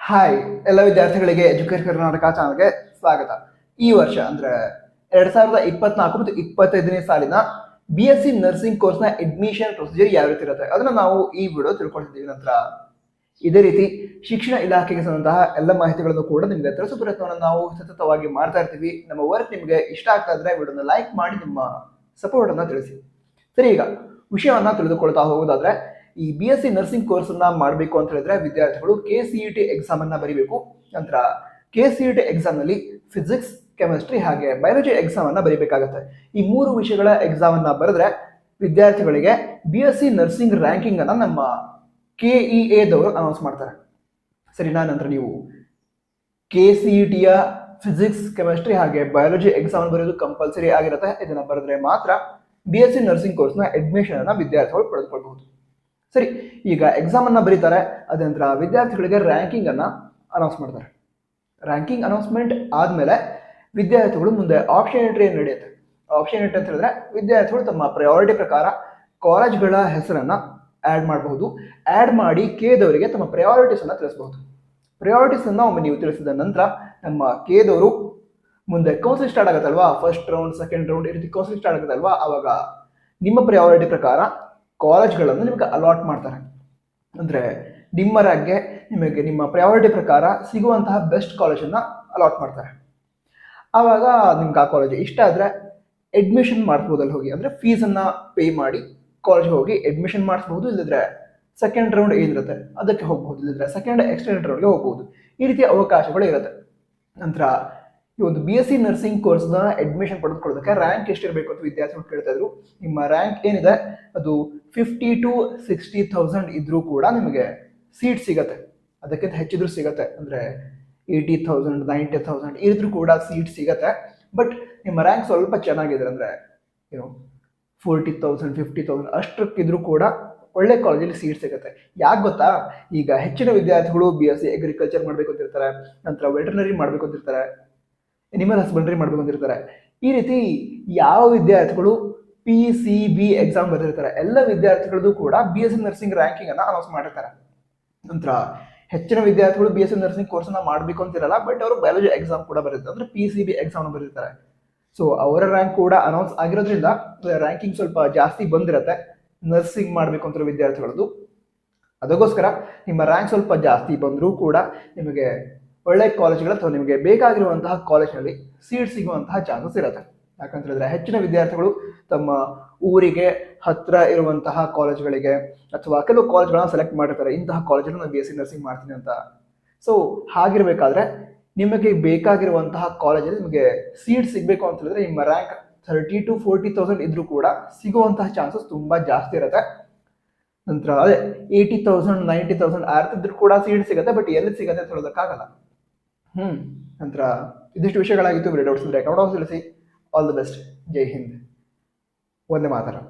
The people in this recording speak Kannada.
ಹಾಯ್ ಎಲ್ಲ ವಿದ್ಯಾರ್ಥಿಗಳಿಗೆ ಎಜುಕೇಟ್ ಕರ್ನಾಟಕ ಚಾನಲ್ಗೆ ಸ್ವಾಗತ. ಈ ವರ್ಷ ಅಂದ್ರೆ 2024 ಮತ್ತು 25ನೇ ಸಾಲಿನ BSc ನರ್ಸಿಂಗ್ ಕೋರ್ಸ್ನ ಅಡ್ಮಿಷನ್ ಪ್ರೊಸೀಜರ್ ಯಾವ ರೀತಿ ಇರುತ್ತೆ ಅದನ್ನ ನಾವು ಈ ವಿಡಿಯೋ ತಿಳ್ಕೊಂಡಿದ್ದೀವಿ. ನಂತರ ಇದೇ ರೀತಿ ಶಿಕ್ಷಣ ಇಲಾಖೆಗೆ ಸಂಬಂಧಂತಹ ಎಲ್ಲ ಮಾಹಿತಿಗಳನ್ನು ಕೂಡ ನಿಮಗೆ ತಿಳಿಸೋ ಪ್ರಯತ್ನವನ್ನು ನಾವು ಸತತವಾಗಿ ಮಾಡ್ತಾ ಇರ್ತೀವಿ. ನಮ್ಮ ವರ್ಕ್ ನಿಮಗೆ ಇಷ್ಟ ಆಗ್ತಾ ಇದ್ರೆ ವಿಡಿಯೋನ ಲೈಕ್ ಮಾಡಿ ನಿಮ್ಮ ಸಪೋರ್ಟ್ ಅನ್ನ ತಿಳಿಸಿ. ಸರಿ, ಈಗ ವಿಷಯವನ್ನ ತಿಳಿದುಕೊಳ್ತಾ ಹೋಗೋದಾದ್ರೆ ಈ BSc ನರ್ಸಿಂಗ್ ಕೋರ್ಸ್ ಅನ್ನ ಮಾಡಬೇಕು ಅಂತ ಹೇಳಿದ್ರೆ ವಿದ್ಯಾರ್ಥಿಗಳು KCET ಎಕ್ಸಾಮ್ ಅನ್ನ ಬರೀಬೇಕು. ನಂತರ KCET ಎಕ್ಸಾಮ್ ನಲ್ಲಿ ಫಿಸಿಕ್ಸ್, ಕೆಮಿಸ್ಟ್ರಿ ಹಾಗೆ ಬಯಾಲಜಿ ಎಕ್ಸಾಮ್ ಅನ್ನ ಬರೀಬೇಕಾಗುತ್ತೆ. ಈ ಮೂರು ವಿಷಯಗಳ ಎಕ್ಸಾಮ್ ಅನ್ನ ಬರೆದ್ರೆ ವಿದ್ಯಾರ್ಥಿಗಳಿಗೆ BSc ನರ್ಸಿಂಗ್ ರ್ಯಾಂಕಿಂಗ್ ಅನ್ನ ನಮ್ಮ KEA ದವರು ಅನೌನ್ಸ್ ಮಾಡ್ತಾರೆ. ಸರಿನಾ? ನಂತರ ನೀವು KCET ಯ ಫಿಸಿಕ್ಸ್, ಕೆಮಿಸ್ಟ್ರಿ ಹಾಗೆ ಬಯಾಲಜಿ ಎಕ್ಸಾಮ್ ಬರೆಯೋದು ಕಂಪಲ್ಸರಿ ಆಗಿರುತ್ತೆ. ಇದನ್ನ ಬರೆದ್ರೆ ಮಾತ್ರ BSc ನರ್ಸಿಂಗ್ ಕೋರ್ಸ್ನ ಅಡ್ಮಿಷನ್ ಅನ್ನ ವಿದ್ಯಾರ್ಥಿಗಳು ಪಡೆದುಕೊಳ್ಬಹುದು. ಸರಿ, ಈಗ ಎಕ್ಸಾಮ್ ಅನ್ನ ಬರೀತಾರೆ. ಅದ ನಂತರ ವಿದ್ಯಾರ್ಥಿಗಳಿಗೆ ರ್ಯಾಂಕಿಂಗ್ ಅನ್ನ ಅನೌನ್ಸ್ ಮಾಡ್ತಾರೆ. ರ್ಯಾಂಕಿಂಗ್ ಅನೌನ್ಸ್ಮೆಂಟ್ ಆದ್ಮೇಲೆ ವಿದ್ಯಾರ್ಥಿಗಳು ಮುಂದೆ ಆಪ್ಷನ್ ಎಂಟ್ರಿ ನಡೆಯುತ್ತೆ. ಆಪ್ಷನ್ ಎಂಟ್ರಿ ಅಂತ ಹೇಳಿದ್ರೆ ವಿದ್ಯಾರ್ಥಿಗಳು ತಮ್ಮ ಪ್ರಯಾರಿಟಿ ಪ್ರಕಾರ ಕಾಲೇಜ್ಗಳ ಹೆಸರನ್ನ ಆಡ್ ಮಾಡಬಹುದು. ಆಡ್ ಮಾಡಿ ಕೇದವರಿಗೆ ತಮ್ಮ ಪ್ರಯಾರಿಟೀಸ್ ಅನ್ನ ತಿಳಿಸಬಹುದು. ಪ್ರಯಾರಿಟೀಸ್ ಅನ್ನ ಒಮ್ಮೆ ನೀವು ತಿಳಿಸಿದ ನಂತರ ನಮ್ಮ ಕೇದವರು ಮುಂದೆ ಕೌನ್ಸಿಲಿಂಗ್ ಸ್ಟಾರ್ಟ್ ಆಗುತ್ತಲ್ವಾ, ಫಸ್ಟ್ ರೌಂಡ್, ಸೆಕೆಂಡ್ ರೌಂಡ್, ಈ ರೀತಿ ಕೌನ್ಸಿಲಿಂಗ್ ಸ್ಟಾರ್ಟ್ ಆಗುತ್ತಲ್ವಾ, ಅವಾಗ ನಿಮ್ಮ ಪ್ರಯಾರಿಟಿ ಪ್ರಕಾರ ಕಾಲೇಜ್ಗಳನ್ನು ನಿಮಗೆ ಅಲಾಟ್ ಮಾಡ್ತಾರೆ. ಅಂದ್ರೆ ನಿಮ್ಮ ರ್ಯಾಂಕ್ಗೆ ನಿಮಗೆ ನಿಮ್ಮ ಪ್ರಯಾರಿಟಿ ಪ್ರಕಾರ ಸಿಗುವಂತಹ ಬೆಸ್ಟ್ ಕಾಲೇಜನ್ನ ಅಲಾಟ್ ಮಾಡ್ತಾರೆ. ಆವಾಗ ನಿಮ್ಗೆ ಆ ಕಾಲೇಜ್ ಇಷ್ಟ ಆದ್ರೆ ಅಡ್ಮಿಷನ್ ಮಾಡಿಸ್ಬೋದಲ್ಲಿ ಹೋಗಿ, ಅಂದ್ರೆ ಫೀಸನ್ನ ಪೇ ಮಾಡಿ ಕಾಲೇಜ್ಗೆ ಹೋಗಿ ಅಡ್ಮಿಷನ್ ಮಾಡಿಸ್ಬಹುದು. ಇಲ್ಲದ್ರೆ ಸೆಕೆಂಡ್ ರೌಂಡ್ ಏನಿರುತ್ತೆ ಅದಕ್ಕೆ ಹೋಗ್ಬಹುದು, ಇಲ್ಲದ್ರೆ ಸೆಕೆಂಡ್ ಎಕ್ಸ್ಟೆಂಡೆಡ್ ರೌಂಡ್ಗೆ ಹೋಗ್ಬಹುದು. ಈ ರೀತಿಯ ಅವಕಾಶಗಳು ಇರುತ್ತೆ. ನಂತರ ಈ ಒಂದು BSc ನರ್ಸಿಂಗ್ ಕೋರ್ಸ್ನ ಅಡ್ಮಿಷನ್ ಪಡೆದುಕೊಳ್ಳೋದಕ್ಕೆ ರ್ಯಾಂಕ್ ಎಷ್ಟಿರಬೇಕು ಅಂತ ವಿದ್ಯಾರ್ಥಿಗಳು ಕೇಳ್ತಾ ಇದ್ರು. ನಿಮ್ಮ ರ್ಯಾಂಕ್ ಏನಿದೆ ಅದು 50 to 60,000 ಇದ್ರೂ ಕೂಡ ನಿಮಗೆ ಸೀಟ್ ಸಿಗತ್ತೆ. ಅದಕ್ಕಿಂತ ಹೆಚ್ಚಿದ್ರೂ ಸಿಗತ್ತೆ, ಅಂದ್ರೆ 80,000, 90,000 ಇದ್ರೂ ಕೂಡ ಸೀಟ್ ಸಿಗತ್ತೆ. ಬಟ್ ನಿಮ್ಮ ರ್ಯಾಂಕ್ ಸ್ವಲ್ಪ ಚೆನ್ನಾಗಿದೆ ಅಂದ್ರೆ 40,000, 50,000 ಅಷ್ಟಕ್ಕಿದ್ರೂ ಕೂಡ ಒಳ್ಳೆ ಕಾಲೇಜಲ್ಲಿ ಸೀಟ್ ಸಿಗುತ್ತೆ. ಯಾಕೆ ಗೊತ್ತಾ? ಈಗ ಹೆಚ್ಚಿನ ವಿದ್ಯಾರ್ಥಿಗಳು BSc ಅಗ್ರಿಕಲ್ಚರ್ ಮಾಡಬೇಕು ಅಂತಿರ್ತಾರೆ, ನಂತರ ವೆಟರ್ನರಿ ಮಾಡಬೇಕು ಅಂತಿರ್ತಾರೆ, ಅನಿಮಲ್ ಹಸ್ಬೆಂಡ್ರಿ ಮಾಡಬೇಕು ಅಂತಿರ್ತಾರೆ. ಈ ರೀತಿ ಯಾವ ವಿದ್ಯಾರ್ಥಿಗಳು PCB ಎಕ್ಸಾಮ್ ಬರೆದಿರ್ತಾರೆ ಎಲ್ಲ ವಿದ್ಯಾರ್ಥಿಗಳದ್ದು ಕೂಡ BSc ನರ್ಸಿಂಗ್ ರ್ಯಾಂಕಿಂಗ್ ಅನ್ನ ಅನೌನ್ಸ್ ಮಾಡಿರ್ತಾರೆ. ನಂತರ ಹೆಚ್ಚಿನ ವಿದ್ಯಾರ್ಥಿಗಳು BSc ನರ್ಸಿಂಗ್ ಕೋರ್ಸ್ ಅನ್ನ ಮಾಡಬೇಕು ಅಂತಿರಲ್ಲ, ಬಟ್ ಅವರು ಬಯಾಲಜಿ ಎಕ್ಸಾಮ್ ಕೂಡ ಬರೀತಾರೆ, ಅಂದ್ರೆ PCB ಎಕ್ಸಾಮ್ ಬರೀತಾರೆ. ಸೊ ಅವರ ರ್ಯಾಂಕ್ ಕೂಡ ಅನೌನ್ಸ್ ಆಗಿರೋದ್ರಿಂದ ರ್ಯಾಂಕಿಂಗ್ ಸ್ವಲ್ಪ ಜಾಸ್ತಿ ಬಂದಿರತ್ತೆ ನರ್ಸಿಂಗ್ ಮಾಡಬೇಕು ಅಂತಿರೋ ವಿದ್ಯಾರ್ಥಿಗಳದ್ದು. ಅದಕ್ಕೋಸ್ಕರ ನಿಮ್ಮ ರ್ಯಾಂಕ್ ಸ್ವಲ್ಪ ಜಾಸ್ತಿ ಬಂದರೂ ಕೂಡ ನಿಮಗೆ ಒಳ್ಳೆ ಕಾಲೇಜ್ಗಳ ಅಥವಾ ನಿಮಗೆ ಬೇಕಾಗಿರುವಂತಹ ಕಾಲೇಜ್ನಲ್ಲಿ ಸೀಟ್ ಸಿಗುವಂತಹ ಚಾನ್ಸಸ್ ಇರುತ್ತೆ. ಯಾಕಂತ ಹೇಳಿದ್ರೆ ಹೆಚ್ಚಿನ ವಿದ್ಯಾರ್ಥಿಗಳು ತಮ್ಮ ಊರಿಗೆ ಹತ್ರ ಇರುವಂತಹ ಕಾಲೇಜ್ಗಳಿಗೆ ಅಥವಾ ಕೆಲವು ಕಾಲೇಜ್ಗಳನ್ನ ಸೆಲೆಕ್ಟ್ ಮಾಡಿರ್ತಾರೆ, ಇಂತಹ ಕಾಲೇಜಲ್ಲಿ ನಾನು BSc ನರ್ಸಿಂಗ್ ಮಾಡ್ತೀನಿ ಅಂತ. ಸೊ ಹಾಗಿರ್ಬೇಕಾದ್ರೆ ನಿಮಗೆ ಬೇಕಾಗಿರುವಂತಹ ಕಾಲೇಜಲ್ಲಿ ನಿಮಗೆ ಸೀಟ್ ಸಿಗಬೇಕು ಅಂತ ಹೇಳಿದ್ರೆ ನಿಮ್ಮ ರ್ಯಾಂಕ್ 30,000 to 40,000 ಇದ್ರೂ ಕೂಡ ಸಿಗುವಂತಹ ಚಾನ್ಸಸ್ ತುಂಬಾ ಜಾಸ್ತಿ ಇರುತ್ತೆ. ನಂತರ ಅದೇ 80,000, 90,000 ಇದ್ರೂ ಕೂಡ ಸೀಟ್ ಸಿಗುತ್ತೆ, ಬಟ್ ಎಲ್ಲಿ ಸಿಗುತ್ತೆ ಅಂತ ಹೇಳೋದಕ್ಕಾಗಲ್ಲ. ನಂತರ ಇದಿಷ್ಟು ವಿಷಯಗಳಾಗಿತ್ತು. ಡೌಟ್ಸ್ ಇದ್ರೆ ಕಮೆಂಟ್ ಬಾಕ್ಸ್ ತಿಳಿಸಿ. All the best. ಜೈ ಹಿಂದ್. ವಂದೇ ಮಾತರಂ.